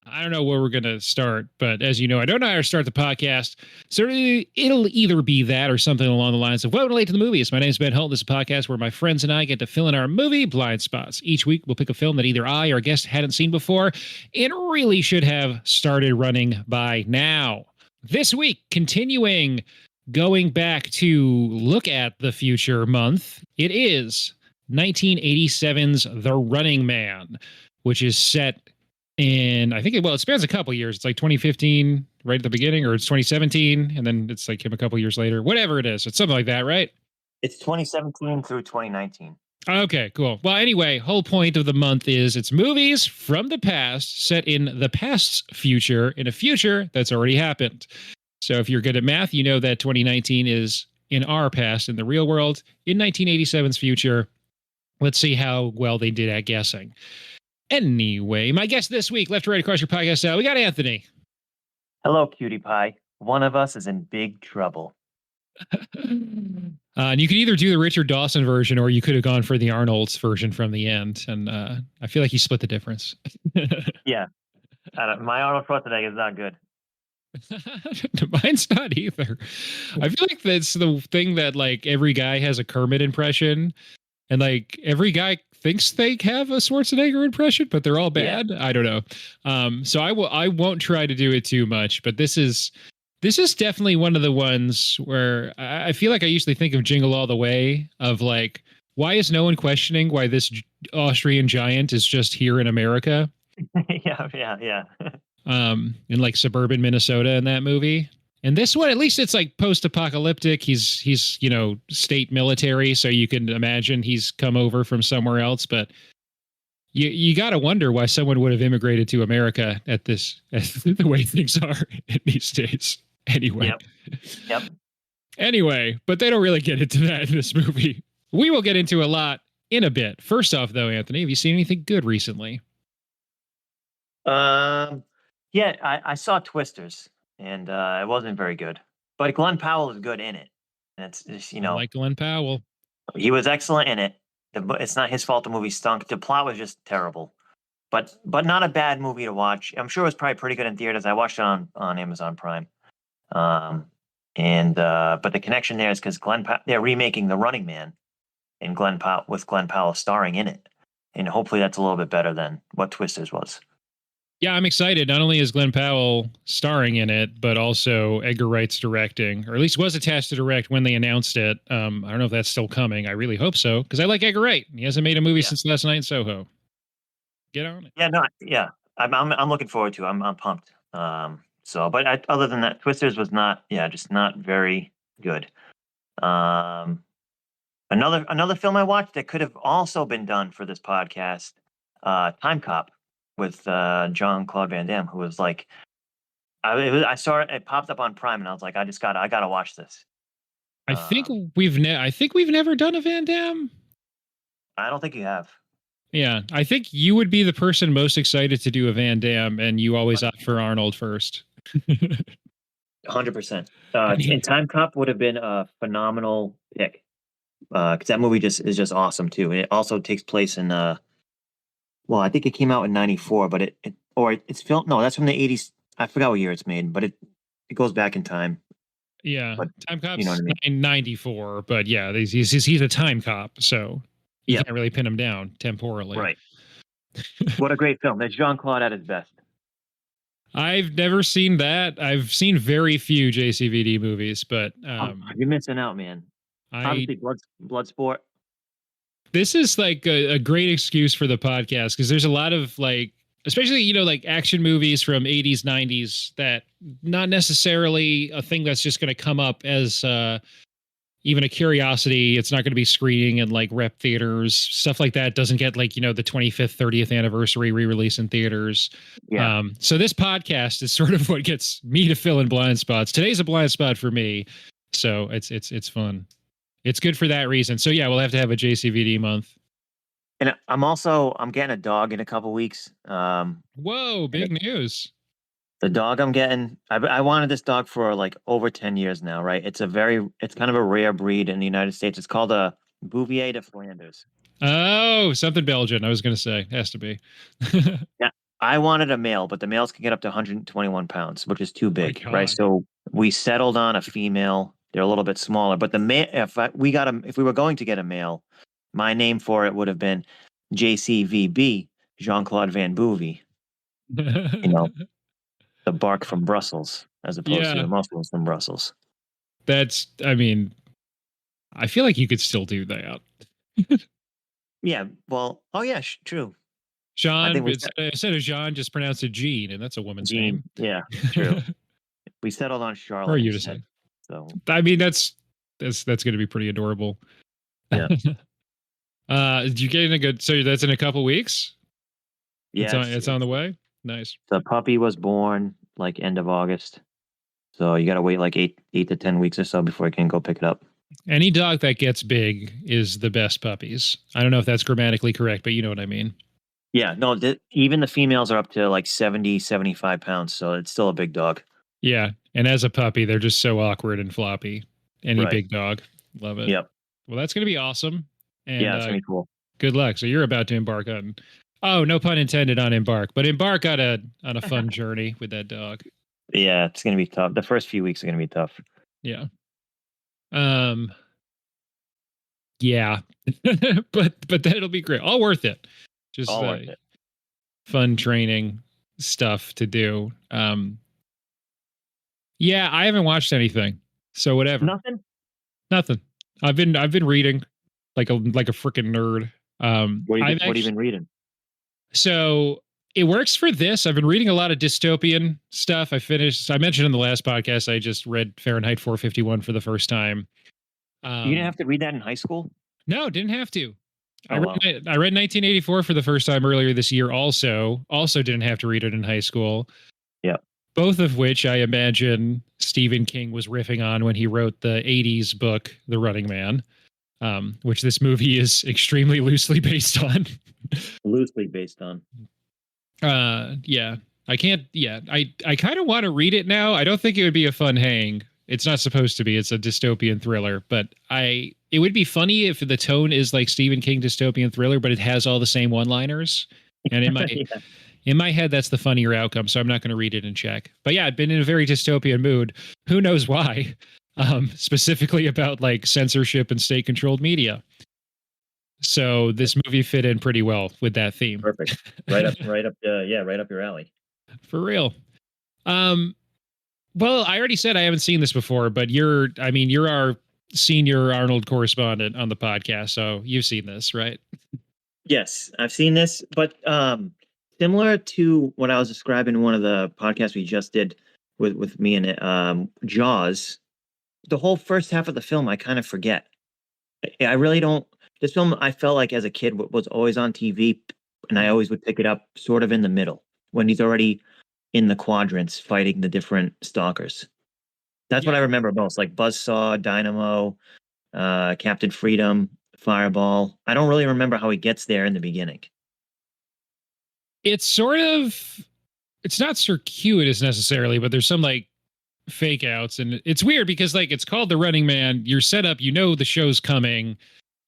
I don't know where we're going to start, but as you know, I don't know how to start the podcast. So it'll either be that or something along the lines of Welcome to Late to the Movies. My name is Ben Holt. This is a podcast where my friends and I get to fill in our movie blind spots. Each week, we'll pick a film that either I or a guest hadn't seen before and really should have started running by now. This week, going back to look at the future month, it is 1987's The Running Man, which is set in, I think, it spans a couple years. It's like 2015 right at the beginning, or it's 2017, and then it's like him a couple years later. Whatever it is. It's something like that, right? It's 2017 through 2019. Okay, cool. Well, anyway, whole point of the month is it's movies from the past set in the past's future, in a future that's already happened. So if you're good at math, you know that 2019 is in our past, in the real world, in 1987's future. Let's see how well they did at guessing. Anyway, my guest this week, left to right across your podcast style, we got Anthony. Hello, cutie pie. One of us is in big trouble. And you could either do the Richard Dawson version, or you could have gone for the Arnold's version from the end. And I feel like you split the difference. Yeah. My Arnold Schwarzenegger is not good. Mine's not either. I feel like that's the thing that like every guy has a Kermit impression. And like every guy thinks they have a Schwarzenegger impression, but they're all bad. Yeah. I don't know. So I won't try to do it too much, but this is definitely one of the ones where I feel like I usually think of Jingle All the Way, of like, why is no one questioning why this Austrian giant is just here in America? Yeah. In like suburban Minnesota in that movie. And this one, at least it's like post-apocalyptic. He's state military, so you can imagine he's come over from somewhere else. But you got to wonder why someone would have immigrated to America at the way things are in these days. Anyway. Yep. Anyway, but they don't really get into that in this movie. We will get into a lot in a bit. First off, though, Anthony, have you seen anything good recently? Yeah, I saw Twisters. And it wasn't very good, but Glenn Powell is good in it. And it's I like Glenn Powell. He was excellent in it. It's not his fault the movie stunk. The plot was just terrible, but not a bad movie to watch. I'm sure it was probably pretty good in theaters. I watched it on Amazon Prime. But the connection there is because they're remaking The Running Man, and Glenn Powell starring in it, and hopefully that's a little bit better than what Twisters was. Yeah, I'm excited. Not only is Glenn Powell starring in it, but also Edgar Wright's directing, or at least was attached to direct when they announced it. I don't know if that's still coming. I really hope so, because I like Edgar Wright. He hasn't made a movie since Last Night in Soho. Get on it. I'm looking forward to it. I'm pumped. Other than that, Twisters was just not very good. Another film I watched that could have also been done for this podcast, Time Cop, with Jean-Claude Van Damme, who was like, I saw it. It popped up on Prime, and I was like, I gotta watch this. I think we've never done a Van Damme. I don't think you have. Yeah, I think you would be the person most excited to do a Van Damme, and you always opt for Arnold first. 100%. And Time Cop would have been a phenomenal pick, because that movie is just awesome too. And it also takes place in I think it came out in 94, but it's filmed. No, that's from the 80s. I forgot what year it's made, but it goes back in time. Yeah, but, Time Cop's in 94, but yeah, he's a time cop, so you can't really pin him down temporally. Right. What a great film. That's Jean-Claude at his best. I've never seen that. I've seen very few JCVD movies, but you're missing out, man. Obviously, Bloodsport. This is like a great excuse for the podcast, because there's a lot of like, especially, like action movies from 80s, 90s that not necessarily a thing that's just going to come up as even a curiosity. It's not going to be screening in like rep theaters. Stuff like that doesn't get like, the 25th, 30th anniversary re-release in theaters. Yeah. So this podcast is sort of what gets me to fill in blind spots. Today's a blind spot for me. So it's fun. It's good for that reason. So yeah, we'll have to have a JCVD month. And I'm getting a dog in a couple weeks. Whoa, big news. The dog I'm getting, I wanted this dog for like over 10 years now, right? It's kind of a rare breed in the United States. It's called a Bouvier de Flanders. Oh, something Belgian. I was going to say, has to be. Yeah. I wanted a male, but the males can get up to 121 pounds, which is too My big, right? God. So we settled on a female. They're a little bit smaller, but the male, if we were going to get a male, my name for it would have been JCVB, Jean-Claude Van Boovie. You know, the bark from Brussels, as opposed to Yeah, the muscles from Brussels. I mean, I feel like you could still do that. Yeah. Well. Oh yeah. True. I Jean, think we but instead of Jean, just pronounce it Jean, and that's a woman's Gene. name. Yeah. True. We settled on Or Charlotte you to instead. say. So I mean, that's going to be pretty adorable. yeah. Did you get in a good? So that's in a couple weeks. Yeah. It's on the way. Nice. The puppy was born like end of August. So you got to wait like 8 to 10 weeks or so before you can go pick it up. Any dog that gets big is the best puppies. I don't know if that's grammatically correct, but you know what I mean. Yeah, no, even the females are up to like 70, 75 pounds. So it's still a big dog. Yeah, and as a puppy, they're just so awkward and floppy. Any Right. big dog, love it. Yep. Well, that's gonna be awesome, and Yeah, it's going to be cool. good luck. So you're about to embark on, oh, no pun intended on embark, but embark on a fun journey with that dog. Yeah, it's going to be tough. The first few weeks are going to be tough. Yeah. Um. Yeah, but that'll be great. All worth it. Just All worth it. fun training stuff to do. Yeah, I haven't watched anything. So whatever. Nothing. I've been reading like a freaking nerd. What have you been reading? So it works for this. I've been reading a lot of dystopian stuff. I mentioned in the last podcast I just read Fahrenheit 451 for the first time. You didn't have to read that in high school? No, didn't have to. Oh, wow. I read 1984 for the first time earlier this year. Also didn't have to read it in high school. Yeah. Both of which I imagine Stephen King was riffing on when he wrote the 80s book, The Running Man, which this movie is extremely loosely based on. Loosely based on. Yeah. I can't, yeah. I kind of want to read it now. I don't think it would be a fun hang. It's not supposed to be. It's a dystopian thriller, but it would be funny if the tone is like Stephen King dystopian thriller, but it has all the same one-liners. And in my head, that's the funnier outcome. So I'm not going to read it and check. But yeah, I've been in a very dystopian mood. Who knows why? Specifically about like censorship and state-controlled media. So this movie fit in pretty well with that theme. Perfect. Right up your alley. For real. Well, I already said I haven't seen this before, but you're our senior Arnold correspondent on the podcast, so you've seen this, right? Yes, I've seen this, but similar to what I was describing in one of the podcasts we just did with me and Jaws, the whole first half of the film I kind of forget. I really don't. This film I felt like as a kid was always on TV, and I always would pick it up sort of in the middle when he's already in the quadrants fighting the different stalkers. That's what I remember most, like Buzzsaw, Dynamo, Captain Freedom, Fireball. I don't really remember how he gets there in the beginning. It's not circuitous necessarily, but there's some like fake outs, and it's weird because like it's called The Running Man. You're set up, the show's coming,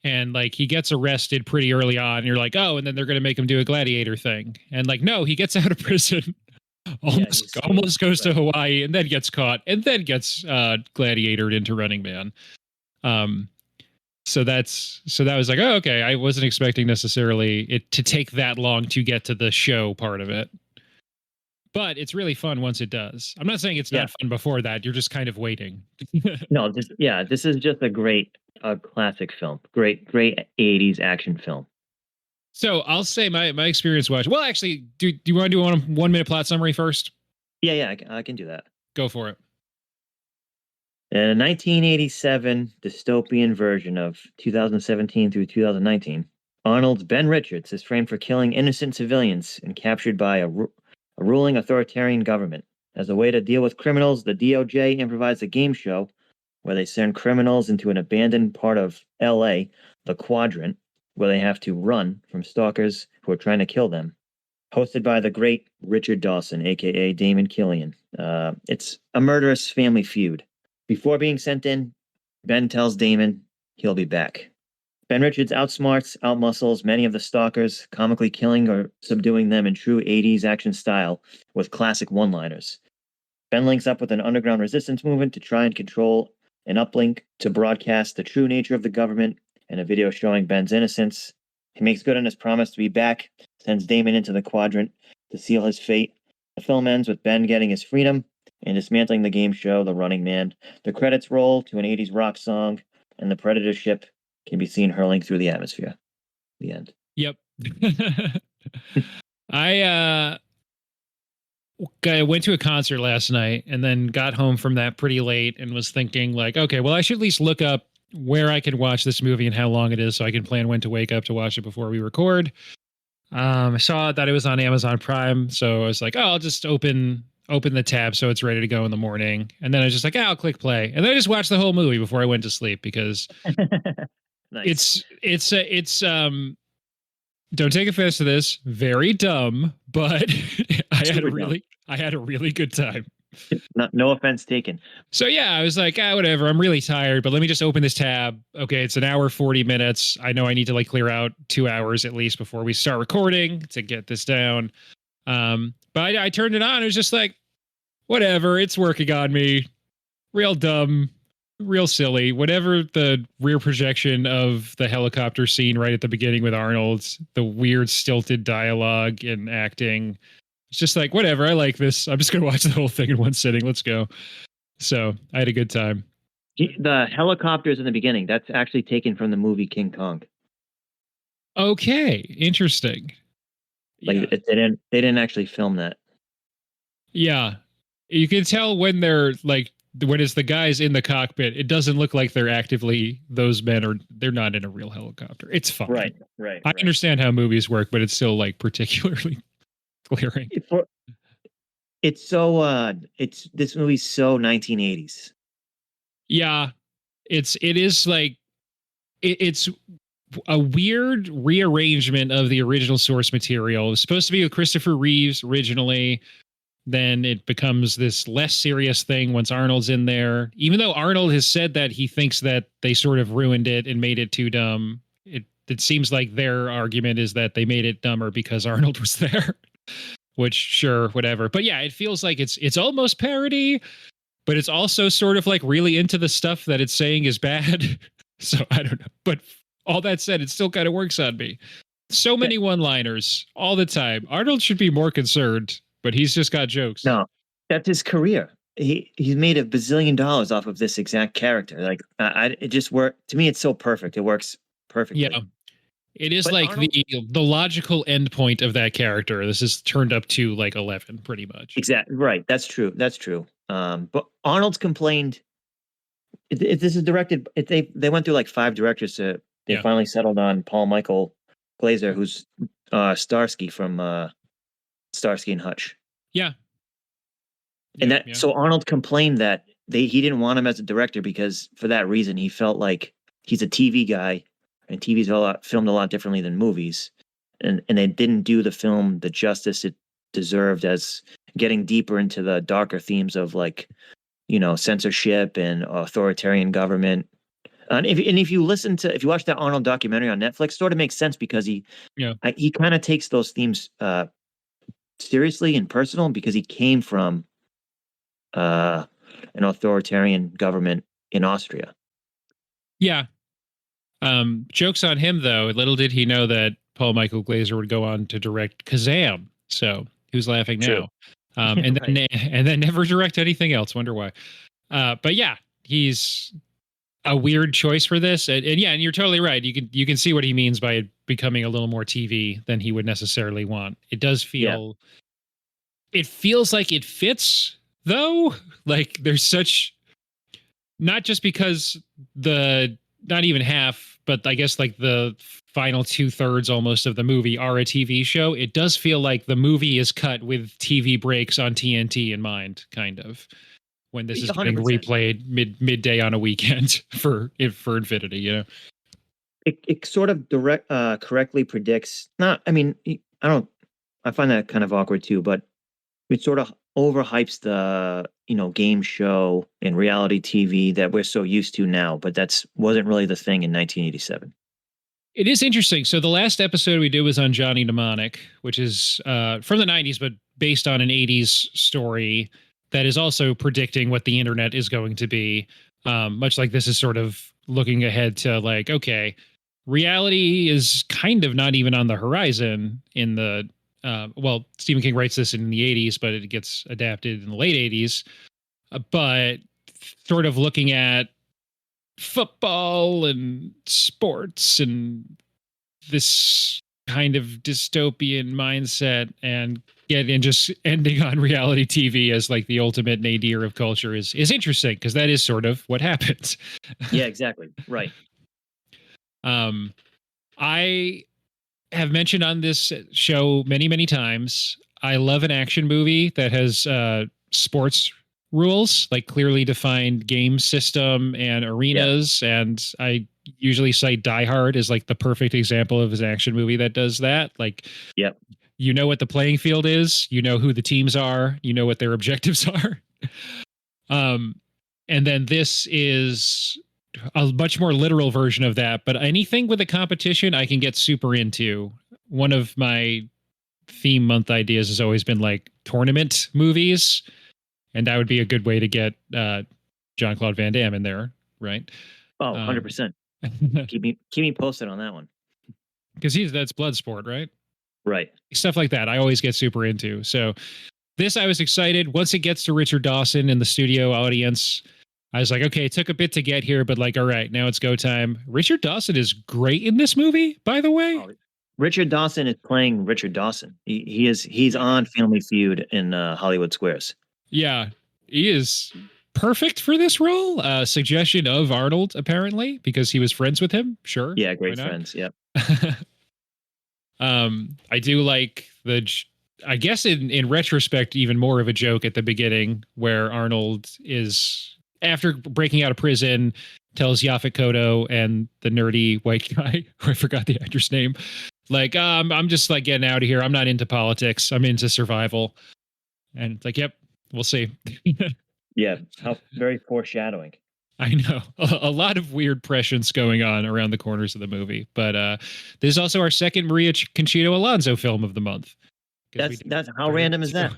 and like he gets arrested pretty early on. And you're like, oh, and then they're gonna make him do a gladiator thing, and like no, he gets out of prison. Almost goes to Hawaii and then gets caught and then gets gladiatored into Running Man. So that was like, oh, okay. I wasn't expecting necessarily it to take that long to get to the show part of it. But it's really fun once it does. I'm not saying it's not fun before that. You're just kind of waiting. No, this is just a great classic film. Great 80s action film. So I'll say my experience watching. Well, actually, do you want to do a 1 minute plot summary first? Yeah, I can do that. Go for it. In a 1987 dystopian version of 2017 through 2019, Arnold's Ben Richards is framed for killing innocent civilians and captured by a ruling authoritarian government. As a way to deal with criminals, the DOJ improvised a game show where they send criminals into an abandoned part of LA, the Quadrant, where they have to run from stalkers who are trying to kill them. Hosted by the great Richard Dawson, a.k.a. Damon Killian. It's a murderous family feud. Before being sent in, Ben tells Damon he'll be back. Ben Richards outsmarts, outmuscles many of the stalkers, comically killing or subduing them in true 80s action style with classic one-liners. Ben links up with an underground resistance movement to try and control an uplink to broadcast the true nature of the government and a video showing Ben's innocence. He makes good on his promise to be back, sends Damon into the quadrant to seal his fate. The film ends with Ben getting his freedom and dismantling the game show, The Running Man. The credits roll to an 80s rock song, and the Predator ship can be seen hurling through the atmosphere. The end. Yep. I went to a concert last night and then got home from that pretty late and was thinking like, okay, well, I should at least look up where I can watch this movie and how long it is so I can plan when to wake up to watch it before we record. I saw that it was on Amazon Prime, so I was like, oh, I'll just open the tab so it's ready to go in the morning. And then I was just like, I'll click play. And then I just watched the whole movie before I went to sleep because Nice. it's don't take offense to this, very dumb, but I had a really good time. No offense taken. So yeah, I was like, whatever, I'm really tired, but let me just open this tab. Okay, it's an hour, 40 minutes. I know I need to like clear out 2 hours at least before we start recording to get this down. But I turned it on. It was just like, whatever, it's working on me. Real dumb, real silly. Whatever the rear projection of the helicopter scene right at the beginning with Arnold, the weird stilted dialogue and acting. It's just like, whatever, I like this. I'm just going to watch the whole thing in one sitting. Let's go. So I had a good time. The helicopters in the beginning, that's actually taken from the movie King Kong. Okay, interesting. Like they didn't actually film that. Yeah. You can tell when they're like, when it's the guys in the cockpit, it doesn't look like they're actively, those men are, they're not in a real helicopter. It's fine. Right. I understand how movies work, but it's still like particularly glaring. It's so this movie's so 1980s. Yeah. It is like, it's a weird rearrangement of the original source material. It was supposed to be with Christopher Reeves originally. Then it becomes this less serious thing once Arnold's in there. Even though Arnold has said that he thinks that they sort of ruined it and made it too dumb, it seems like their argument is that they made it dumber because Arnold was there. Which, sure, whatever. But yeah, it feels like it's almost parody, but it's also sort of like really into the stuff that it's saying is bad. So I don't know. But all that said, it still kind of works on me. So many one-liners all the time. Arnold should be more concerned, but he's just got jokes. No, that's his career. He's made $1 bazillion off of this exact character. Like it just worked to me. It's so perfect. It works perfectly. Yeah, it is. But like Arnold, the logical endpoint of that character. This is turned up to like 11, pretty much. Exactly right. That's true. But Arnold's complained. This is directed. They went through like 5 directors to. They finally settled on Paul Michael Glaser, who's Starsky from Starsky and Hutch. Yeah. And so Arnold complained that he didn't want him as a director because for that reason he felt like he's a TV guy and TV's filmed a lot differently than movies, and they didn't do the film the justice it deserved as getting deeper into the darker themes of like, censorship and authoritarian government. And if you watch that Arnold documentary on Netflix, sort of makes sense because he kind of takes those themes seriously and personal because he came from an authoritarian government in Austria. Yeah. Jokes on him though. Little did he know that Paul Michael Glaser would go on to direct Kazam. So who's laughing now? And then never direct anything else. Wonder why. But yeah, he's a weird choice for this. And you're totally right. You can see what he means by it becoming a little more TV than he would necessarily want. It does feel. Yeah. It feels like it fits though. Like there's such. Not just because not even half, but I guess like the final 2/3 almost of the movie are a TV show. It does feel like the movie is cut with TV breaks on TNT in mind, kind of, when this is getting 100%. Replayed midday on a weekend for infinity, It sort of correctly predicts. I find that kind of awkward too, but it sort of overhypes the game show and reality TV that we're so used to now, but wasn't really the thing in 1987. It is interesting. So the last episode we did was on Johnny Mnemonic, which is from the 90s, but based on an 80s story that is also predicting what the internet is going to be. Much like this is sort of looking ahead to like, okay, reality is kind of not even on the horizon in the, well, Stephen King writes this in the 80s, but it gets adapted in the late 80s. But sort of looking at football and sports and this kind of dystopian mindset and just ending on reality TV as like the ultimate nadir of culture is interesting because that is sort of what happens. Yeah, exactly. Right. I have mentioned on this show many times, I love an action movie that has sports rules, like clearly defined game system and arenas. Yeah. And I usually cite Die Hard as like the perfect example of an action movie that does that. Like, yep. You know what the playing field is, you know who the teams are, you know what their objectives are. And then this is a much more literal version of that, but anything with a competition I can get super into. One of my theme month ideas has always been like tournament movies. And that would be a good way to get Jean-Claude Van Damme in there, right? Oh, 100%. Keep me posted on that one. Because that's Bloodsport, right? Right. Stuff like that I always get super into. So this, I was excited. Once it gets to Richard Dawson in the studio audience, I was like, okay, it took a bit to get here, but like, all right, now it's go time. Richard Dawson is great in this movie, by the way. Oh, Richard Dawson is playing Richard Dawson. He's on Family Feud in Hollywood Squares. Yeah, he is perfect for this role. Suggestion of Arnold, apparently, because he was friends with him. Sure. Yeah, great friends. Yep. I do like I guess in retrospect, even more of a joke at the beginning where Arnold is, after breaking out of prison, tells Yaphet Kotto and the nerdy white guy, who I forgot the actor's name, like, I'm just like getting out of here. I'm not into politics. I'm into survival. And it's like, yep, we'll see. Yeah, how very foreshadowing. I know a lot of weird prescience going on around the corners of the movie, but this is also our second Maria Conchita Alonso film of the month. That's how random is that?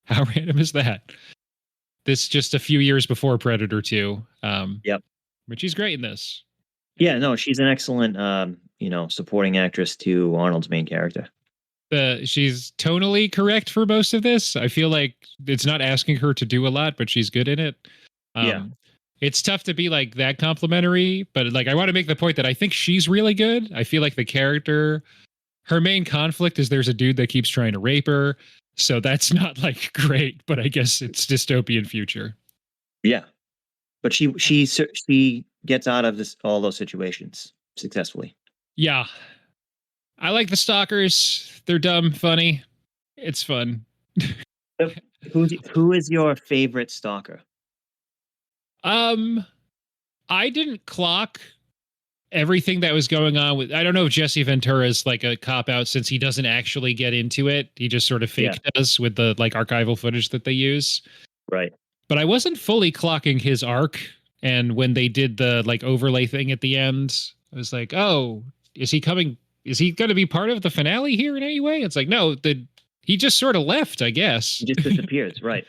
How random is that? This just a few years before Predator 2. Yep. But she's great in this. Yeah, no, she's an excellent, supporting actress to Arnold's main character. She's tonally correct for most of this. I feel like it's not asking her to do a lot, but she's good in it. Yeah. It's tough to be like that complimentary, but like I want to make the point that I think she's really good. I feel like the character, her main conflict is there's a dude that keeps trying to rape her. So that's not like great, but I guess it's dystopian future. Yeah. But she gets out of all those situations successfully. Yeah. I like the stalkers. They're dumb, funny. It's fun. Who is your favorite stalker? I didn't clock everything that was going on with, I don't know if Jesse Ventura is like a cop out since he doesn't actually get into it. He just sort of fake does with the like archival footage that they use. Right. But I wasn't fully clocking his arc. And when they did the like overlay thing at the end, I was like, oh, is he going to be part of the finale here in any way? It's like, no, he just sort of left, I guess. He just disappears. Right.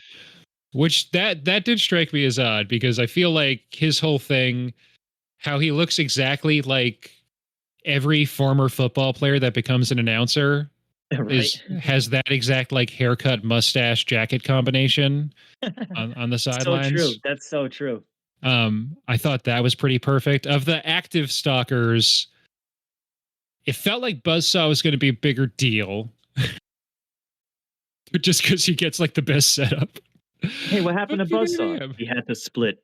Which that did strike me as odd because I feel like his whole thing, how he looks exactly like every former football player that becomes an announcer, right. has that exact like haircut, mustache, jacket combination on the sidelines. So true. That's so true. I thought that was pretty perfect. Of the active stalkers, it felt like Buzzsaw was going to be a bigger deal. Just because he gets like the best setup. Hey, what happened to Buzzsaw? He had to split.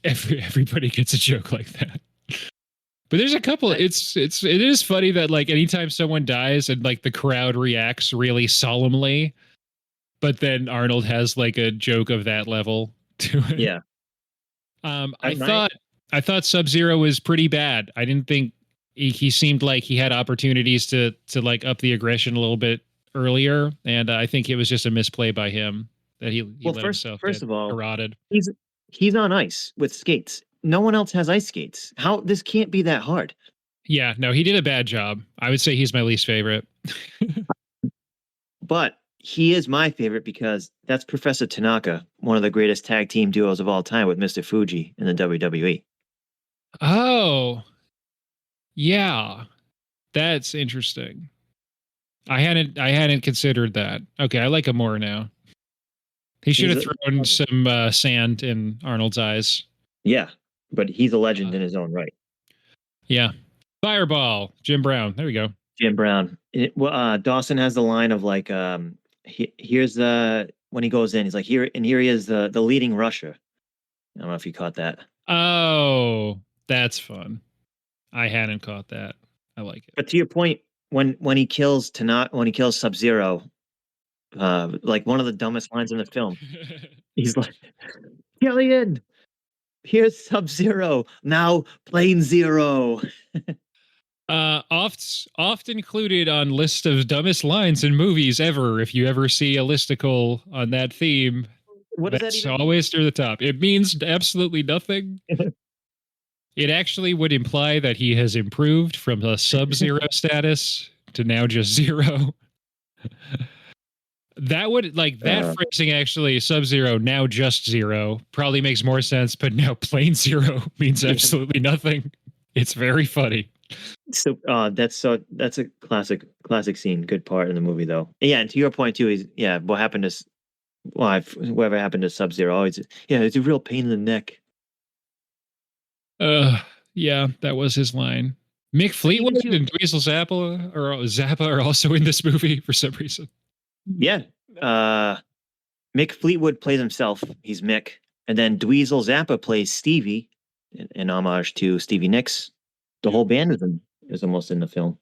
Everybody gets a joke like that. But there's a couple. It is funny that like anytime someone dies and like the crowd reacts really solemnly, but then Arnold has like a joke of that level to it. Yeah. I thought Sub-Zero was pretty bad. I didn't think he seemed like he had opportunities to like up the aggression a little bit earlier, and I think it was just a misplay by him that he let himself first of all, garroted. He's on ice with skates. no one else has ice skates. How this can't be that hard. Yeah, no, he did a bad job. I would say he's my least favorite. But he is my favorite because that's Professor Tanaka, one of the greatest tag team duos of all time with Mr. Fuji in the WWE. Oh, yeah, that's interesting. I hadn't considered that. Okay, I like him more now. He should have thrown some sand in Arnold's eyes. Yeah, but he's a legend in his own right. Yeah. Fireball, Jim Brown. There we go. Jim Brown. Dawson has the line of like, here's the when he goes in, he's like, here he is, the leading rusher. I don't know if you caught that. Oh, that's fun. I hadn't caught that. I like it. But to your point, when he kills Sub-Zero, like one of the dumbest lines in the film, he's like, Killian, here's Sub-Zero, now Plane Zero. Oft included on list of dumbest lines in movies ever. If you ever see a listicle on that theme, What does that's that even always near the top. It means absolutely nothing. It actually would imply that he has improved from a Sub-Zero status to now just zero. That would that phrasing actually, Sub-Zero now just zero, probably makes more sense, but now Plane Zero means absolutely nothing. It's very funny. So that's a classic scene, good part in the movie though. Yeah, and to your point too, what happened to whatever happened to Sub-Zero? It's a real pain in the neck. Yeah, that was his line. Mick Fleetwood and Dweezil Zappa are also in this movie for some reason. Yeah. Mick Fleetwood plays himself. He's Mick. And then Dweezil Zappa plays Stevie in homage to Stevie Nicks. The whole band is almost in the film.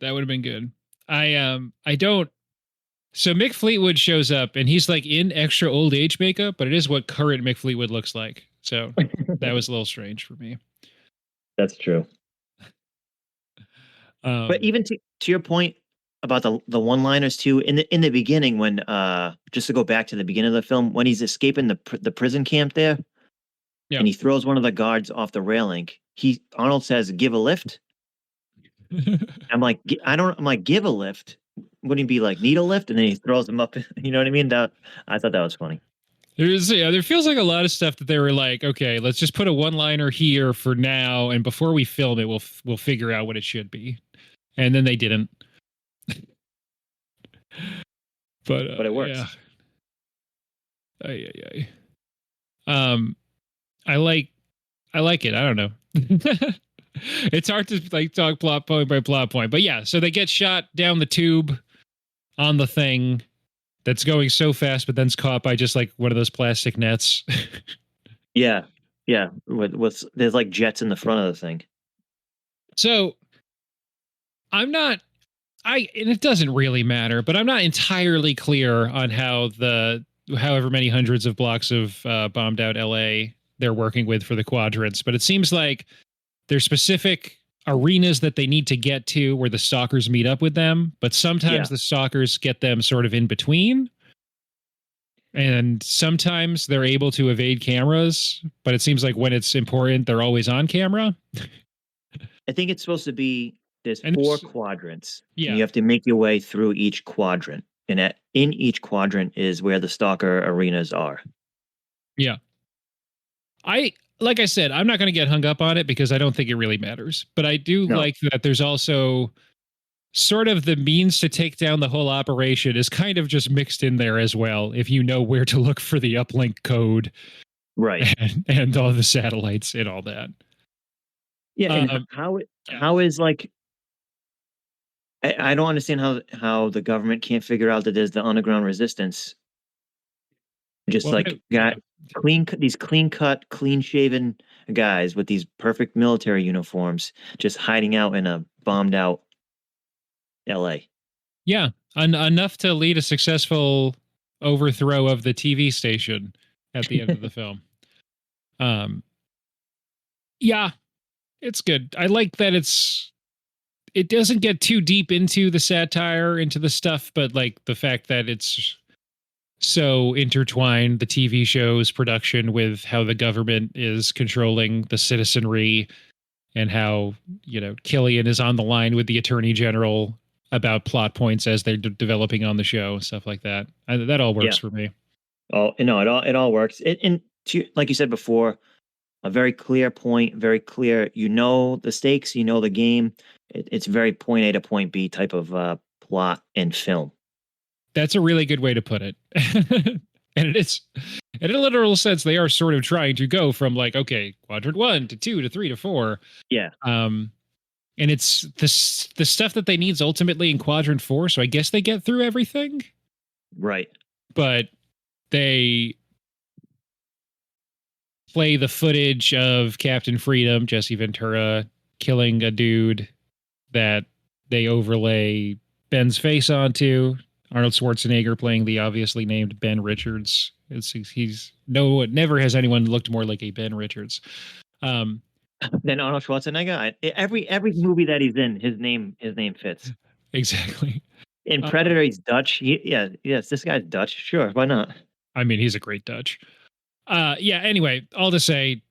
That would have been good. I don't. So Mick Fleetwood shows up and he's like in extra old age makeup, but it is what current Mick Fleetwood looks like. So that was a little strange for me. That's true. But even to your point about the one-liners too, in the beginning when just to go back to the beginning of the film when he's escaping the prison camp there, and he throws one of the guards off the railing. Arnold says, "Give a lift." I'm like, give a lift. Wouldn't he be like, need a lift? And then he throws him up. You know what I mean? I thought that was funny. There feels like a lot of stuff that they were like, okay, let's just put a one-liner here for now, and before we film it, we'll figure out what it should be. And then they didn't. But it works. Yeah. I like it. I don't know. It's hard to like talk plot point by plot point, but yeah. So they get shot down the tube on the thing that's going so fast, but then's caught by just like one of those plastic nets. Yeah. With there's like jets in the front of the thing. So and it doesn't really matter, but I'm not entirely clear on how however many hundreds of blocks of bombed out LA they're working with for the quadrants, but it seems like there's specific arenas that they need to get to where the stalkers meet up with them, but sometimes the stalkers get them sort of in between. And sometimes they're able to evade cameras, but it seems like when it's important, they're always on camera. I think it's supposed to be there's 4 quadrants. Yeah. And you have to make your way through each quadrant. And in each quadrant is where the stalker arenas are. Yeah. Like I said, I'm not going to get hung up on it because I don't think it really matters. But I do like that there's also sort of the means to take down the whole operation is kind of just mixed in there as well, if you know where to look for the uplink code. Right. And all the satellites and all that. Yeah. And how is like, I don't understand how the government can't figure out that there's the underground resistance. Just these clean cut, clean shaven guys with these perfect military uniforms, just hiding out in a bombed out LA. Yeah, enough to lead a successful overthrow of the TV station at the end of the film. Yeah, it's good. I like that it doesn't get too deep into the satire, into the stuff, but like the fact that it's so intertwined, the TV show's production, with how the government is controlling the citizenry, and how, Killian is on the line with the attorney general about plot points as they're developing on the show, stuff like that. That all works for me. Oh, no, it all works. Like you said before, a very clear point, very clear. You know the stakes, you know the game. It's very point A to point B type of plot and film. That's a really good way to put it. And it is, in a literal sense, they are sort of trying to go from like, okay, quadrant 1 to 2 to 3 to 4. Yeah. And it's the stuff that they need is ultimately in quadrant 4. So I guess they get through everything. Right. But they play the footage of Captain Freedom, Jesse Ventura, killing a dude that they overlay Ben's face onto. Arnold Schwarzenegger playing the obviously named Ben Richards. Never has anyone looked more like a Ben Richards. Than Arnold Schwarzenegger. Every movie that he's in, his name fits. Exactly. In Predator, he's Dutch. Yes, this guy's Dutch. Sure, why not? I mean, he's a great Dutch. Anyway, all to say,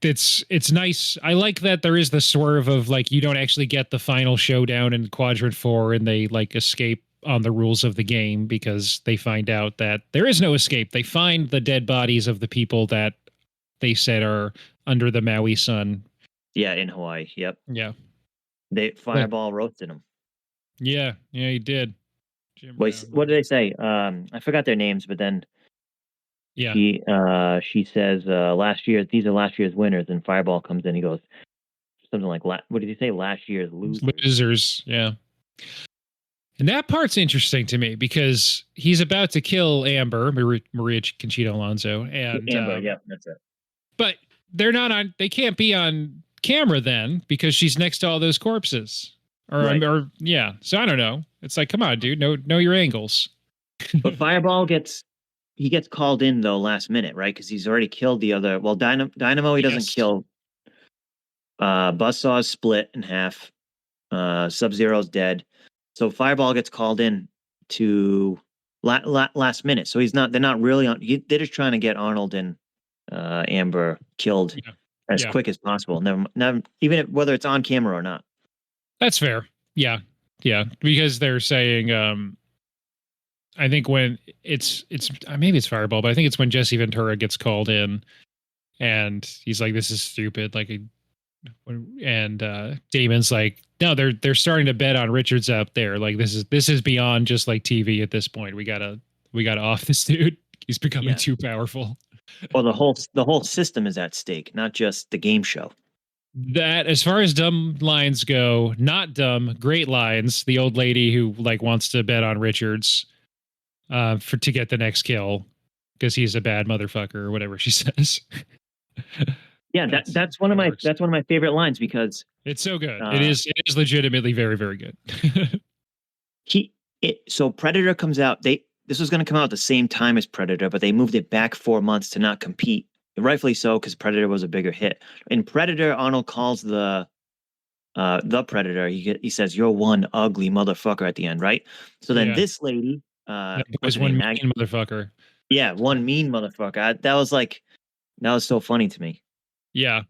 it's nice. I like that there is the swerve of like, you don't actually get the final showdown in quadrant 4 and they like escape on the rules of the game, because they find out that there is no escape. They find the dead bodies of the people that they said are under the Maui sun. Yeah, in Hawaii. Yep. Yeah. They fireball roasted them. Yeah, he did. Wait, what did they say? I forgot their names, but then yeah, she says these are last year's winners, and Fireball comes in. He goes something like, what did he say? Last year's losers. Losers, yeah. And that part's interesting to me because he's about to kill Amber, María Conchita Alonso, and Amber. Yeah, that's it. But they're not on. They can't be on camera then because she's next to all those corpses. Or yeah. So I don't know. It's like, come on, dude. Know your angles. But Fireball gets called in though last minute, right? Because he's already killed the other. Well, Dynamo he doesn't kill. Buzzsaw's split in half. Sub-Zero's dead. So Fireball gets called in to last minute. So they're not really on. They're just trying to get Arnold and Amber killed as quick as possible. Never even whether it's on camera or not. That's fair. Yeah. Because they're saying, I think when it's maybe it's Fireball, but I think it's when Jesse Ventura gets called in, and he's like, "This is stupid." And Damon's like, "No, they're starting to bet on Richards out there. Like this is beyond just like TV at this point. We gotta off this dude. He's becoming too powerful." Well, the whole system is at stake, not just the game show. That, as far as dumb lines go, not dumb, great lines. The old lady who like wants to bet on Richards to get the next kill because he's a bad motherfucker or whatever she says. Yeah, that's one of my favorite lines because it's so good. It is legitimately very, very good. So Predator comes out. This was going to come out at the same time as Predator, but they moved it back 4 months to not compete. Rightfully so, because Predator was a bigger hit. In Predator, Arnold calls the Predator. He says, "You're one ugly motherfucker" at the end, right? So then this lady was one mean motherfucker. Yeah, one mean motherfucker. That was so funny to me. Yeah,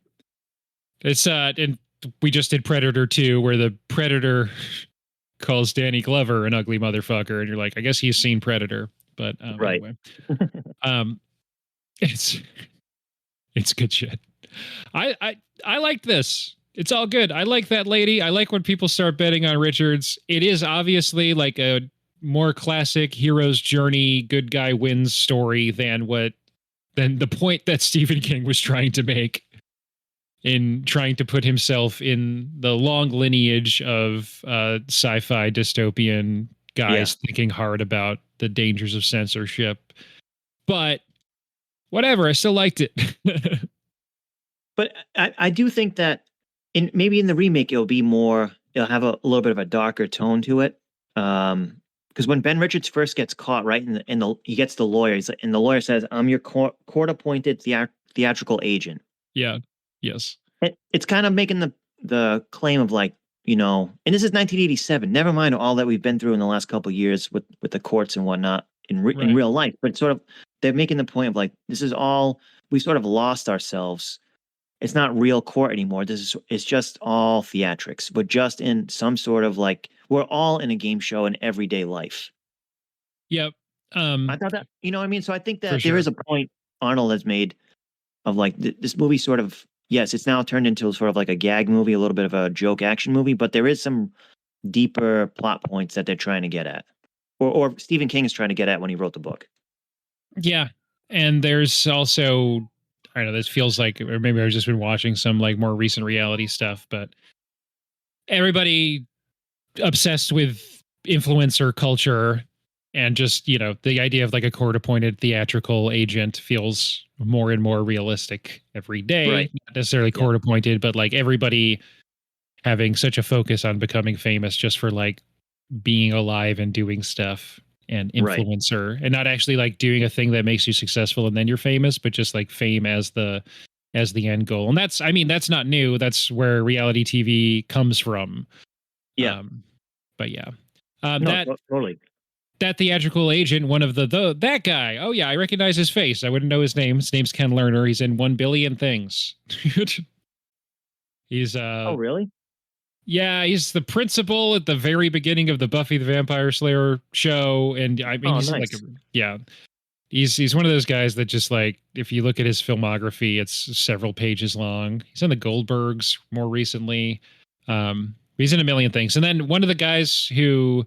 it's and we just did Predator 2, where the Predator calls Danny Glover an ugly motherfucker, and you're like, I guess he's seen Predator, but right. Anyway. It's good shit. I like this. It's all good. I like that lady. I like when people start betting on Richards. It is obviously like a more classic hero's journey, good guy wins story than the point that Stephen King was trying to make in trying to put himself in the long lineage of sci-fi dystopian guys thinking hard about the dangers of censorship. But whatever, I still liked it. But I do think that maybe in the remake it'll have a little bit of a darker tone to it. Because when Ben Richards first gets caught, right, and he gets the lawyer, and the lawyer says, "I'm your court-appointed theatrical agent." Yeah. Yes. It's kind of making the claim of like, and this is 1987. Never mind all that we've been through in the last couple of years with the courts and whatnot. in Right. real life. But sort of they're making the point of like this is all we sort of lost ourselves. It's not real court anymore. It's just all theatrics. We're just in some sort of like we're all in a game show in everyday life. Yep. I thought that you know what I mean. So I think For that there sure. is a point Arnold has made of like this movie sort of yes, it's now turned into sort of like a gag movie, a little bit of a joke action movie, but there is some deeper plot points that they're trying to get at, or Stephen King is trying to get at when he wrote the book. Yeah, and there's also I don't know. This feels like, or maybe I've just been watching some like more recent reality stuff, but everybody obsessed with influencer culture and just the idea of like a court appointed theatrical agent feels more and more realistic every day. Right. Not necessarily court appointed, but like everybody having such a focus on becoming famous just for like being alive and doing stuff and influencer and not actually like doing a thing that makes you successful and then you're famous, but just like fame as the end goal. And that's not new. That's where reality TV comes from. Yeah. But yeah. Totally. That theatrical agent, one of that guy. Oh yeah, I recognize his face. I wouldn't know his name. His name's Ken Lerner. He's in 1 billion things. He's oh really? Yeah, he's the principal at the very beginning of the Buffy the Vampire Slayer show, and I mean, he's nice. he's one of those guys that just like if you look at his filmography, it's several pages long. He's on the Goldbergs more recently. He's in a million things, and then one of the guys who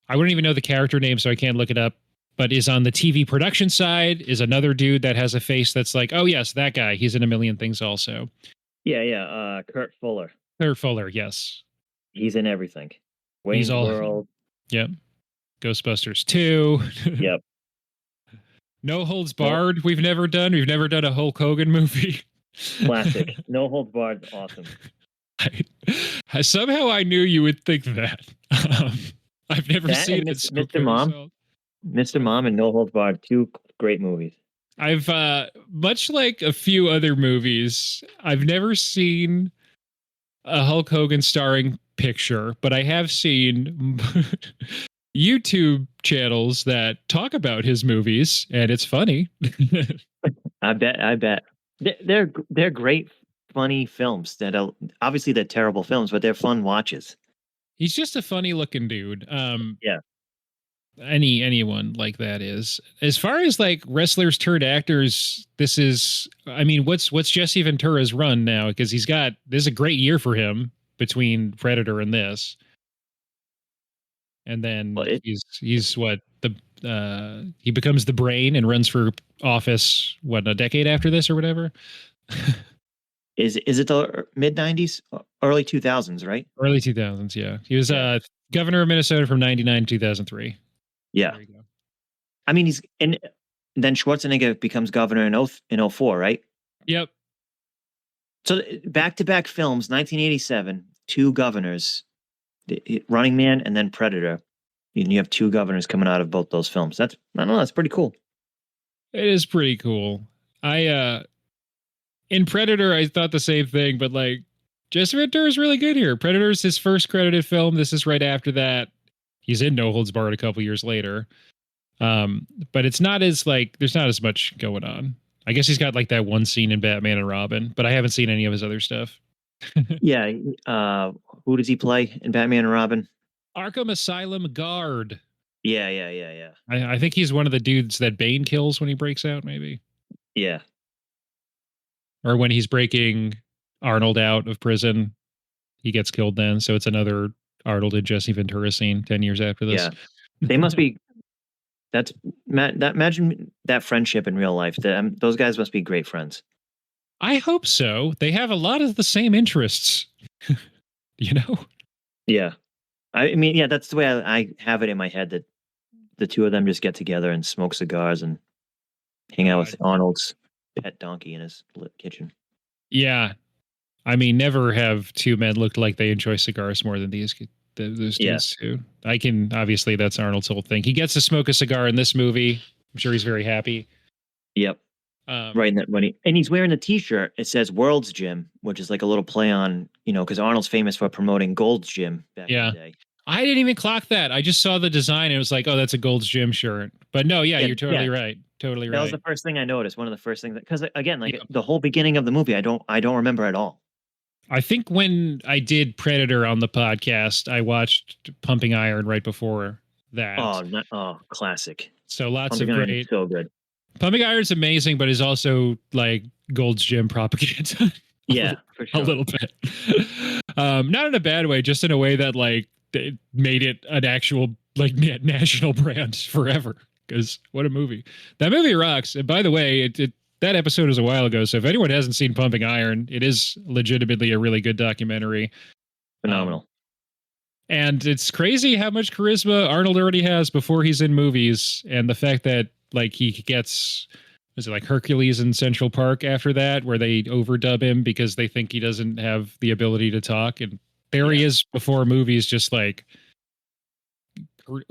I wouldn't even know the character name, so I can't look it up, but is on the TV production side is another dude that has a face that's like, oh yes, that guy. He's in a million things also. Yeah. Kurt Fuller. Kurt Fuller, yes. He's in everything. Wayne's World. Yep. Ghostbusters 2. Yep. No Holds Barred. We've never done a Hulk Hogan movie. Classic. No Holds Barred. Awesome. Somehow I knew you would think that. I've never seen it. Mr. Mom. Mr. Mom and No Holds Barred. 2 great movies. I've much like a few other movies, I've never seen a Hulk Hogan starring picture, but I have seen YouTube channels that talk about his movies, and it's funny. I bet. They're great, funny films. That obviously they're terrible films, but they're fun watches. He's just a funny looking dude. Yeah. Anyone like that is. As far as like wrestlers turned actors, this is, I mean, what's Jesse Ventura's run now? Because this is a great year for him between Predator and this. And then he's what he becomes the brain and runs for office a decade after this or whatever. Is it the mid 90s, early 2000s, right? Early 2000s, yeah. He was governor of Minnesota from 99 to 2003. Yeah. There you go. I mean, then Schwarzenegger becomes governor in 04, right? Yep. So back-to-back films, 1987, 2 governors, Running Man and then Predator. You have 2 governors coming out of both those films. That's pretty cool. It is pretty cool. In Predator, I thought the same thing, but like Jesse Ventura is really good here. Predator's his first credited film. This is right after that. He's in No Holds Barred a couple years later. But it's not as like, there's not as much going on. I guess he's got like that one scene in Batman and Robin, but I haven't seen any of his other stuff. Yeah. Who does he play in Batman and Robin? Arkham Asylum guard. Yeah. I think he's one of the dudes that Bane kills when he breaks out, maybe. Yeah. Or when he's breaking Arnold out of prison, he gets killed then. So it's another Arnold and Jesse Ventura scene 10 years after this. Yeah. They must be. Imagine that friendship in real life. Those guys must be great friends. I hope so. They have a lot of the same interests. Yeah. I mean, yeah, that's the way I have it in my head that the 2 of them just get together and smoke cigars and hang out with Arnold's pet donkey in his kitchen. Yeah. I mean, never have 2 men looked like they enjoy cigars more than those dudes too. Obviously that's Arnold's whole thing. He gets to smoke a cigar in this movie. I'm sure he's very happy. Yep. Right. And he's wearing a t-shirt. It says World's Gym, which is like a little play on, because Arnold's famous for promoting Gold's Gym back in the day. I didn't even clock that. I just saw the design and it was like, oh, that's a Gold's Gym shirt. But no, you're totally right. Totally right. That was the first thing I noticed. One of the first things, because again, like the whole beginning of the movie, I don't remember at all. I think when I did Predator on the podcast, I watched Pumping Iron right before that. Oh, classic. So lots Pumping of Iron great. is so good. Pumping Iron's amazing, but is also like Gold's Gym propaganda. Yeah, for sure. A little bit. Not in a bad way, just in a way that like it made it an actual like national brand forever. Because what a movie. That movie rocks. And by the way, that episode was a while ago. So if anyone hasn't seen Pumping Iron, it is legitimately a really good documentary. Phenomenal. And it's crazy how much charisma Arnold already has before he's in movies. And the fact that like he gets, is it like Hercules in Central Park after that, where they overdub him because they think he doesn't have the ability to talk. And there he is before movies, just like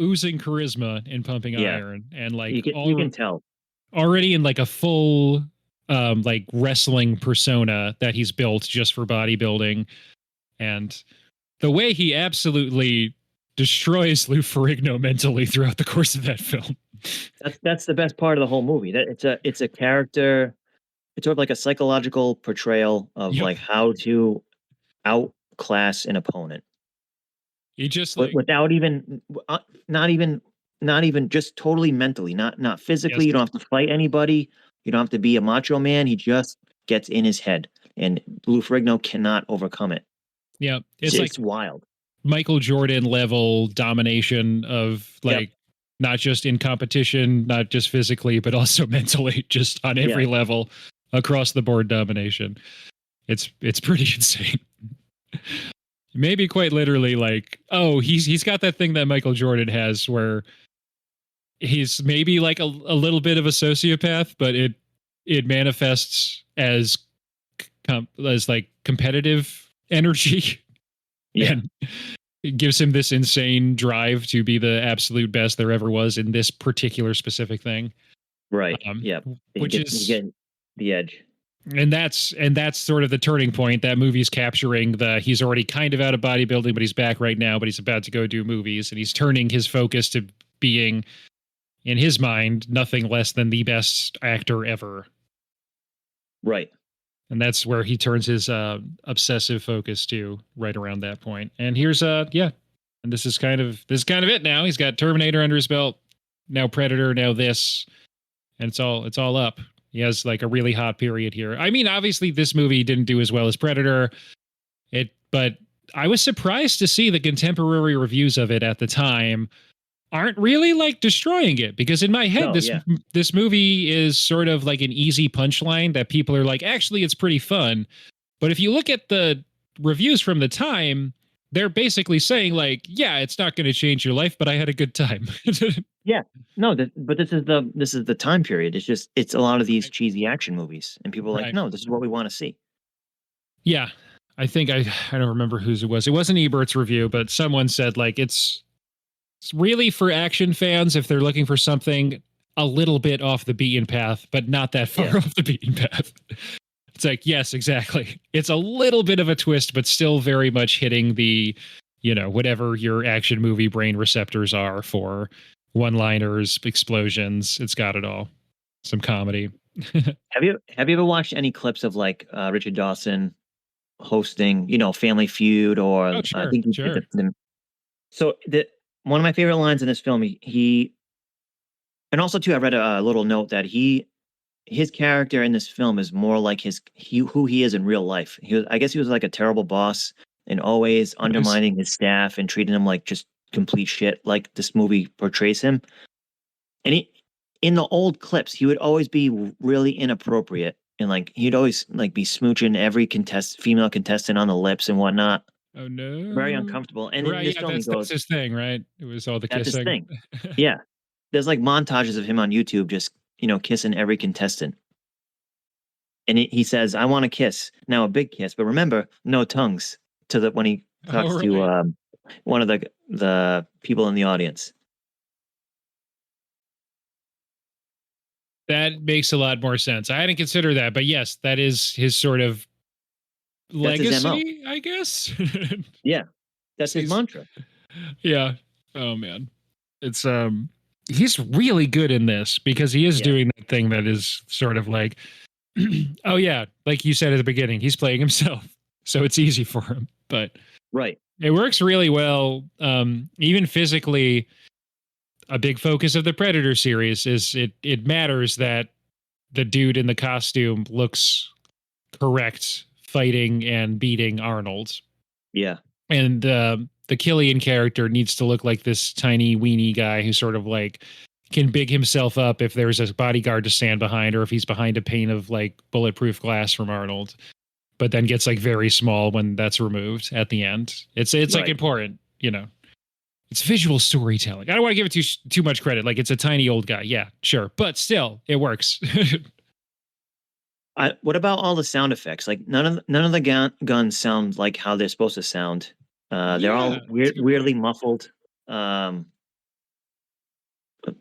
oozing charisma in Pumping Iron. And like you can tell already in like a full like wrestling persona that he's built just for bodybuilding. And the way he absolutely destroys Lou Ferrigno mentally throughout the course of that film. That's the best part of the whole movie. That it's a character. It's sort of like a psychological portrayal of like how to outclass an opponent. He just like without even not even just totally mentally, not physically. You don't have to fight anybody. You don't have to be a macho man. He just gets in his head, and Lou Ferrigno cannot overcome it. Yeah, it's wild. Michael Jordan level domination of like not just in competition, not just physically, but also mentally, just on every level, across the board domination. It's pretty insane. Maybe quite literally like, oh, he's got that thing that Michael Jordan has where he's maybe like a little bit of a sociopath, but it manifests as like competitive energy. Yeah. And it gives him this insane drive to be the absolute best there ever was in this particular specific thing. Right. Which is getting the edge. And that's sort of the turning point. That movie's capturing he's already kind of out of bodybuilding, but he's back right now, but he's about to go do movies, and he's turning his focus to being, in his mind, nothing less than the best actor ever. Right. And that's where he turns his obsessive focus to right around that point. And here's and this is kind of it now. He's got Terminator under his belt, now Predator, now this, and it's all up. He has like a really hot period here. I mean, obviously this movie didn't do as well as Predator, but I was surprised to see the contemporary reviews of it at the time aren't really like destroying it, because in my head, this movie is sort of like an easy punchline that people are like, actually, it's pretty fun. But if you look at the reviews from the time, they're basically saying like, yeah, it's not going to change your life, but I had a good time. Yeah. No, but this is the time period. It's a lot of these cheesy action movies, and people are like, no, this is what we want to see. Yeah. I think I don't remember whose it was. It wasn't Ebert's review, but someone said like, it's really for action fans if they're looking for something a little bit off the beaten path, but not that far off the beaten path. It's like, yes, exactly. It's a little bit of a twist, but still very much hitting the, whatever your action movie brain receptors are for one-liners, explosions. It's got it all. Some comedy. Have you ever watched any clips of like Richard Dawson hosting, Family Feud, or I think sure. So one of my favorite lines in this film, he and also too, I read a little note that his character in this film is more like who he is in real life. I guess he was like a terrible boss and always undermining his staff and treating them like just complete shit, like this movie portrays him. And in the old clips, he would always be really inappropriate, and like he'd always like be smooching every female contestant on the lips and whatnot. Oh no! Very uncomfortable. And in this film, that's his thing, right? It was all the that's kissing. His thing. Yeah, there's like montages of him on YouTube just kissing every contestant. And he says, "I want to kiss now, a big kiss, but remember, no tongues." When he talks to one of the people in the audience. That makes a lot more sense. I hadn't considered that, but yes, that is his sort of legacy, I guess. Yeah, that's his mantra. Yeah. Oh man. It's he's really good in this because he is doing that thing that is sort of like oh yeah, like you said at the beginning, he's playing himself. So it's easy for him. But Right. it works really well. Even physically, a big focus of the Predator series is it matters that the dude in the costume looks correct fighting and beating Arnold. Yeah. And the Killian character needs to look like this tiny weenie guy who sort of like can big himself up if there's a bodyguard to stand behind or if he's behind a pane of like bulletproof glass from Arnold, but then gets like very small when that's removed at the end. It's like important, you know. It's visual storytelling. I don't want to give it too much credit. Like it's a tiny old guy. Yeah, sure. But still, it works. What about all the sound effects? Like none of the guns sound like how they're supposed to sound. They're all weirdly muffled.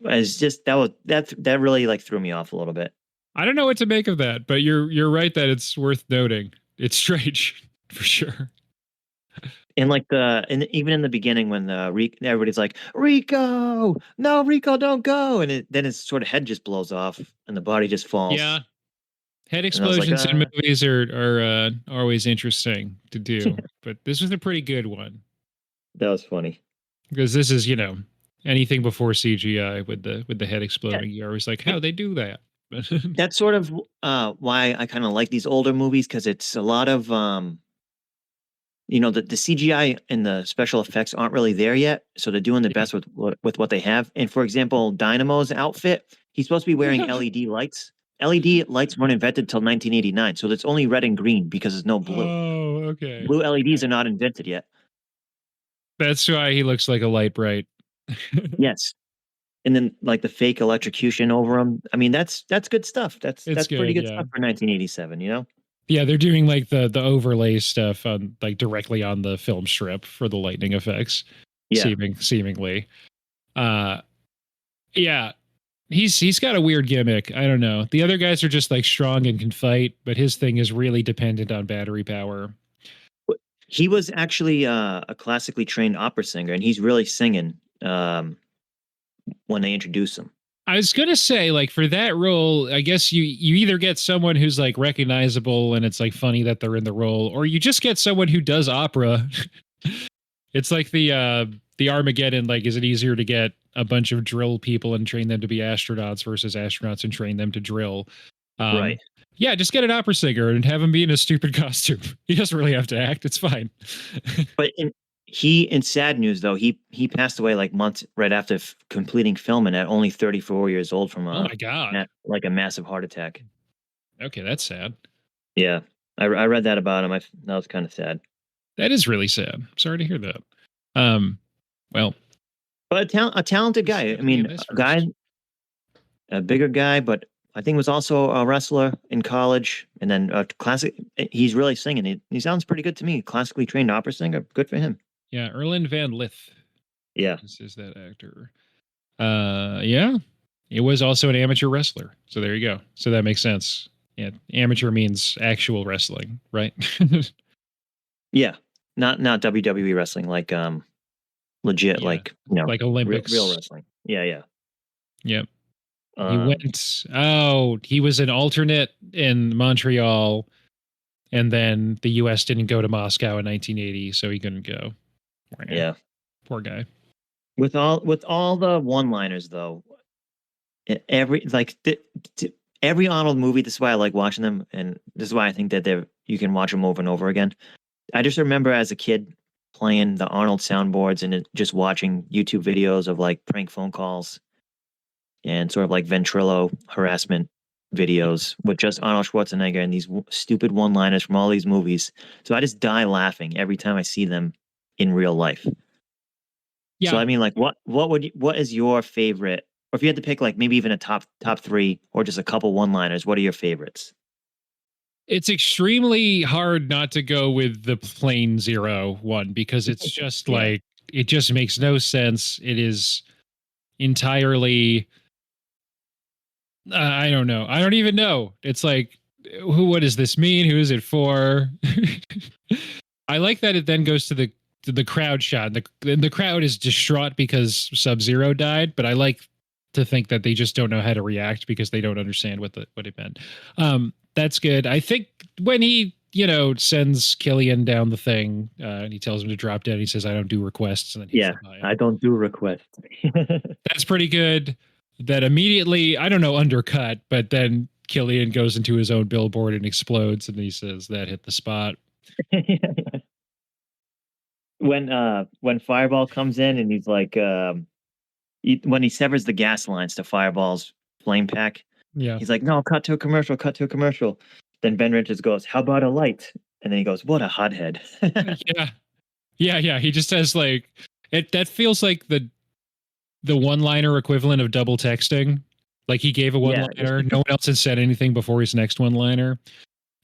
It's just that really like threw me off a little bit. I don't know what to make of that, but you're right that it's worth noting. It's strange for sure. And like even in the beginning when everybody's like, Rico, no, Rico, don't go, and then his sort of head just blows off and the body just falls. Yeah, head explosions in movies are always interesting to do, but this was a pretty good one. That was funny because this is anything before CGI with the head exploding. You're always like, how they do that. That's sort of why I kind of like these older movies because it's a lot of the CGI and the special effects aren't really there yet, so they're doing the best with what they have. And for example, Dynamo's outfit, he's supposed to be wearing LED lights. LED lights weren't invented till 1989, so it's only red and green because there's no blue. Oh, okay. Blue LEDs are not invented yet. That's why he looks like a light bright. Yes. And then like the fake electrocution over him. I mean, that's good stuff. That's pretty good stuff for 1987, you know? Yeah, they're doing like the overlay stuff on like directly on the film strip for the lightning effects. Yeah. Seemingly. Yeah. He's got a weird gimmick. I don't know. The other guys are just like strong and can fight, but his thing is really dependent on battery power. He was actually a classically trained opera singer, and he's really singing when they introduce him. I was gonna say, like, for that role, I guess you either get someone who's like recognizable and it's like funny that they're in the role, or you just get someone who does opera. It's like the Armageddon. Like, is it easier to get a bunch of drill people and train them to be astronauts versus astronauts and train them to drill? Right. Yeah, just get an opera singer and have him be in a stupid costume. He doesn't really have to act. It's fine. But in sad news though, he passed away like months right after completing filming at only 34 years old from oh my god, like a massive heart attack. Okay, that's sad. Yeah, I read that about him. That was kind of sad. That is really sad. Sorry to hear that. Well, but a talented guy. I mean, a bigger guy, but I think was also a wrestler in college, and then classic. He's really singing. He sounds pretty good to me. Classically trained opera singer. Good for him. Yeah, Erland Van Lith. Yeah, this is that actor. Yeah, he was also an amateur wrestler. So there you go. So that makes sense. Yeah, amateur means actual wrestling, right? Yeah, not WWE wrestling, like legit, like like Olympics, real wrestling. Yeah. Yep. He was an alternate in Montreal, and then the U.S. didn't go to Moscow in 1980, so he couldn't go. Yeah. Poor guy. With all the one-liners, though, every Arnold movie, this is why I like watching them, and this is why I think that you can watch them over and over again. I just remember as a kid playing the Arnold soundboards and just watching YouTube videos of like prank phone calls and sort of like ventrilo harassment videos with just Arnold Schwarzenegger and these stupid one-liners from all these movies. So I just die laughing every time I see them in real life. Yeah. So I mean, like, what is your favorite? Or if you had to pick, like, maybe even a top three or just a couple one-liners, what are your favorites? It's extremely hard not to go with the plain zero one because it's just like it just makes no sense. It is entirely. I don't know. I don't even know. It's like, what does this mean? Who is it for? I like that it then goes to the crowd shot. The crowd is distraught because Sub-Zero died, but I like to think that they just don't know how to react because they don't understand what it meant. That's good. I think when he, sends Killian down the thing, and he tells him to drop dead, he says, "I don't do requests." And then yeah, I don't do requests. That's pretty good. That immediately, I don't know, undercut, but then Killian goes into his own billboard and explodes, and he says that hit the spot. When Fireball comes in and he's like, when he severs the gas lines to Fireball's flame pack, he's like, "No, cut to a commercial, cut to a commercial." Then Ben Richards goes, "How about a light?" And then he goes, "What a hothead." Yeah. He just has like it. That feels like the one-liner equivalent of double texting. Like he gave a one-liner. No one else has said anything before his next one-liner.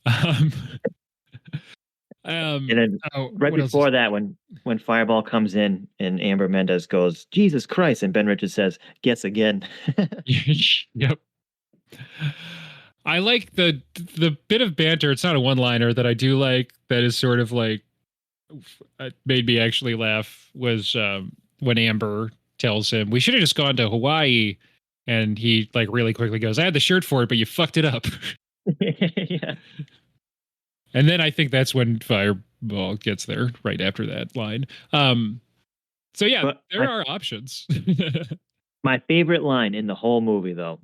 And then right before that, when Fireball comes in and Amber Mendez goes, "Jesus Christ," and Ben Richards says, "Guess again." Yep. I like the bit of banter. It's not a one-liner that I do like. That is sort of like made me actually laugh. Was when Amber tells him, "We should have just gone to Hawaii," and he like really quickly goes, "I had the shirt for it, but you fucked it up." Yeah. And then I think that's when Fireball gets there right after that line. So yeah, but there are options. My favorite line in the whole movie, though,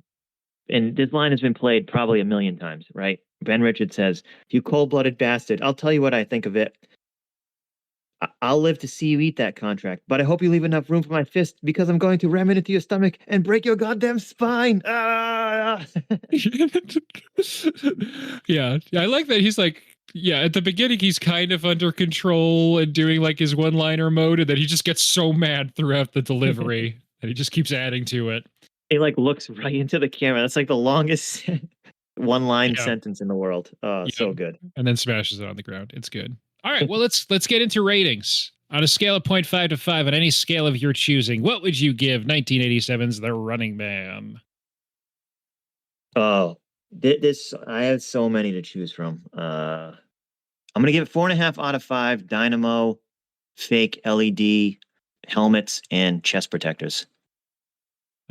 and this line has been played probably a million times, right? Ben Richards says, "You cold-blooded bastard, I'll tell you what I think of it. I'll live to see you eat that contract, but I hope you leave enough room for my fist because I'm going to ram it into your stomach and break your goddamn spine." Ah! Yeah, I like that. He's like, at the beginning, he's kind of under control and doing like his one-liner mode, and then he just gets so mad throughout the delivery, and he just keeps adding to it. He like looks right into the camera. That's like the longest one-line sentence in the world. Oh, so good. And then smashes it on the ground. It's good. All right, well, let's get into ratings. On a scale of 0.5 to 5, on any scale of your choosing, what would you give 1987's The Running Man? Oh, this I have so many to choose from. I'm gonna give it 4.5 out of 5. Dynamo, fake LED helmets, and chest protectors.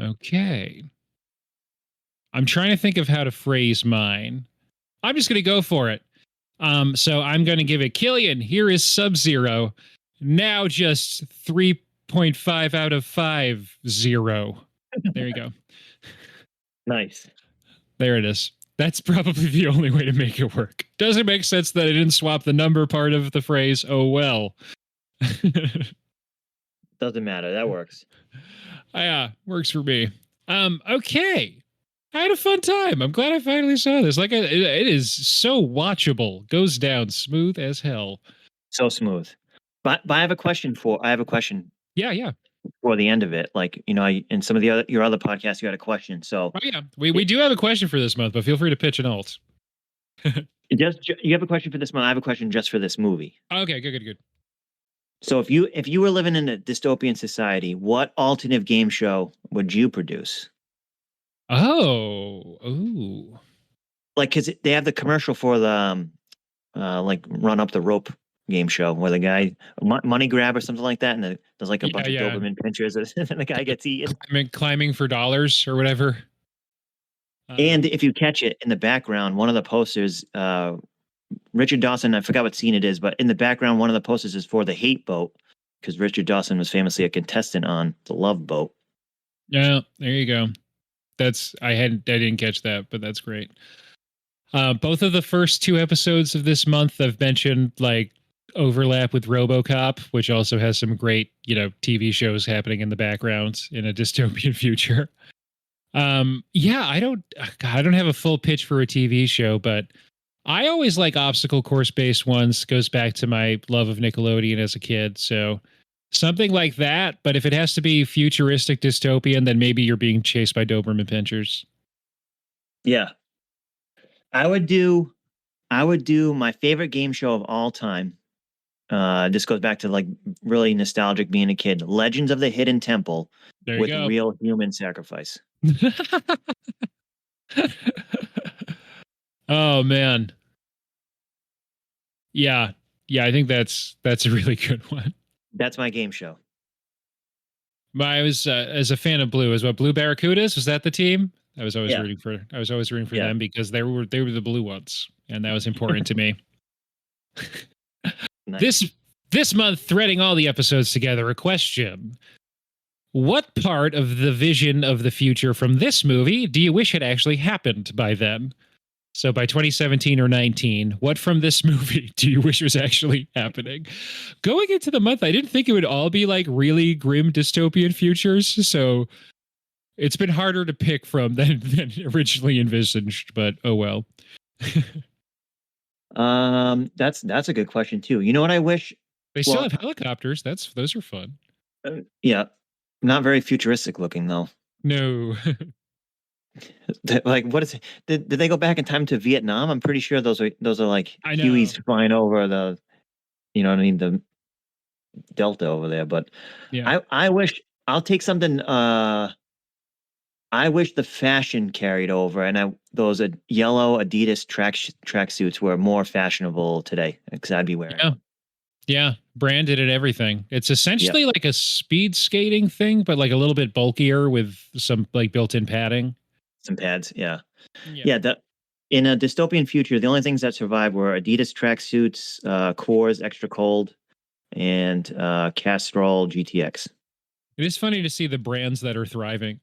Okay. I'm trying to think of how to phrase mine. I'm just gonna go for it. So I'm going to give it Killian. Here is Sub-Zero. Now just 3.5 out of 5 0. There you go. Nice. There it is. That's probably the only way to make it work. Doesn't make sense that I didn't swap the number part of the phrase. Oh, well. Doesn't matter. That works. Yeah, works for me. Okay. I had a fun time. I'm glad I finally saw this. Like, it is so watchable. Goes down smooth as hell. So smooth. But I have a question. Yeah. For the end of it, like, in some of your other podcasts, you had a question. So we do have a question for this month, but feel free to pitch an alt. You have a question for this month. I have a question just for this movie. Okay, good. So if you were living in a dystopian society, what alternative game show would you produce? Ooh. Like, because they have the commercial for the like Run Up the Rope game show where the guy money grab or something like that, and there's like a bunch of Doberman pinchers, and the guy gets eaten. Climbing for dollars or whatever. And if you catch it in the background, one of the posters, Richard Dawson, I forgot what scene it is, but in the background, one of the posters is for the Hate Boat because Richard Dawson was famously a contestant on the Love Boat. Yeah, there you go. I didn't catch that, but that's great. Both of the first 2 episodes of this month I've mentioned like overlap with RoboCop, which also has some great, TV shows happening in the background in a dystopian future. I don't have a full pitch for a TV show, but I always like obstacle course based ones. Goes back to my love of Nickelodeon as a kid. So something like that. But if it has to be futuristic dystopian, then maybe you're being chased by Doberman pinchers. Yeah. I would do my favorite game show of all time. This goes back to like really nostalgic being a kid. Legends of the Hidden Temple with real human sacrifice. Oh man. Yeah, I think that's a really good one. That's my game show. I was as a fan of Blue, as what Blue Barracudas, was that the team? I was always rooting for. I was always rooting for them because they were the blue ones, and that was important to me. Nice. This month, threading all the episodes together, a question: what part of the vision of the future from this movie do you wish had actually happened by then? So by 2017 or 19, what from this movie do you wish was actually happening? Going into the month, I didn't think it would all be like really grim dystopian futures. So it's been harder to pick from than originally envisaged, but oh well. That's a good question too. You know what I wish? They still have helicopters. Those are fun. Yeah. Not very futuristic looking though. No. Like, what is it? Did they go back in time to Vietnam? I'm pretty sure those are like Hueys flying over the, you know what I mean, the Delta over there. But yeah, I wish I'll take something. I wish the fashion carried over, and those yellow Adidas track suits were more fashionable today because I'd be wearing. them. Yeah, branded and everything. It's essentially like a speed skating thing, but like a little bit bulkier with some like built-in padding. Some pads, yeah. In a dystopian future, the only things that survived were Adidas tracksuits, Coors Extra Cold, and Castrol GTX. It is funny to see the brands that are thriving,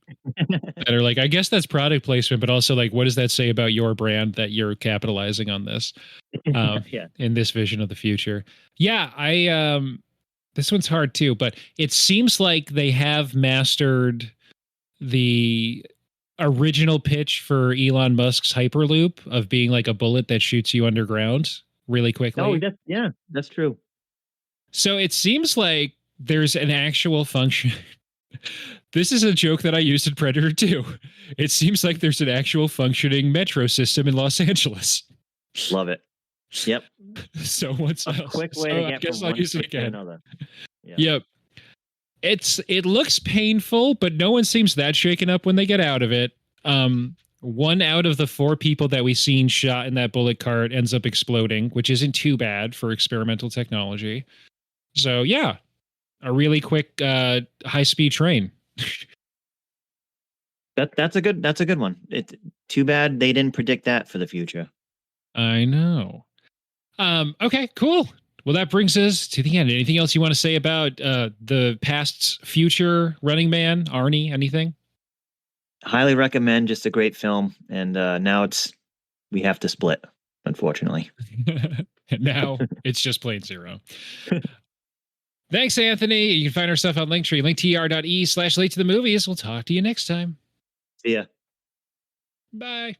that are like, I guess that's product placement, but also like, what does that say about your brand that you're capitalizing on this? In this vision of the future. Yeah, this one's hard too, but it seems like they have mastered the original pitch for Elon Musk's Hyperloop of being like a bullet that shoots you underground really quickly. Oh, that's true. So it seems like there's an actual function. This is a joke that I used in Predator 2. It seems like there's an actual functioning metro system in Los Angeles. Love it. Yep. So what's a quick way to get from one to another. Yep. It looks painful, but no one seems that shaken up when they get out of it. One out of the 4 people that we've seen shot in that bullet cart ends up exploding, which isn't too bad for experimental technology. So yeah, a really quick high-speed train. That's a good one. It's too bad they didn't predict that for the future. I know. Okay, cool. Well, that brings us to the end. Anything else you want to say about the past's future Running Man? Arnie, anything? Highly recommend. Just a great film. And now we have to split, unfortunately. And now it's just plain zero. Thanks, Anthony. You can find our stuff on Linktree, linktr.ee/late to the movies. We'll talk to you next time. See ya. Bye.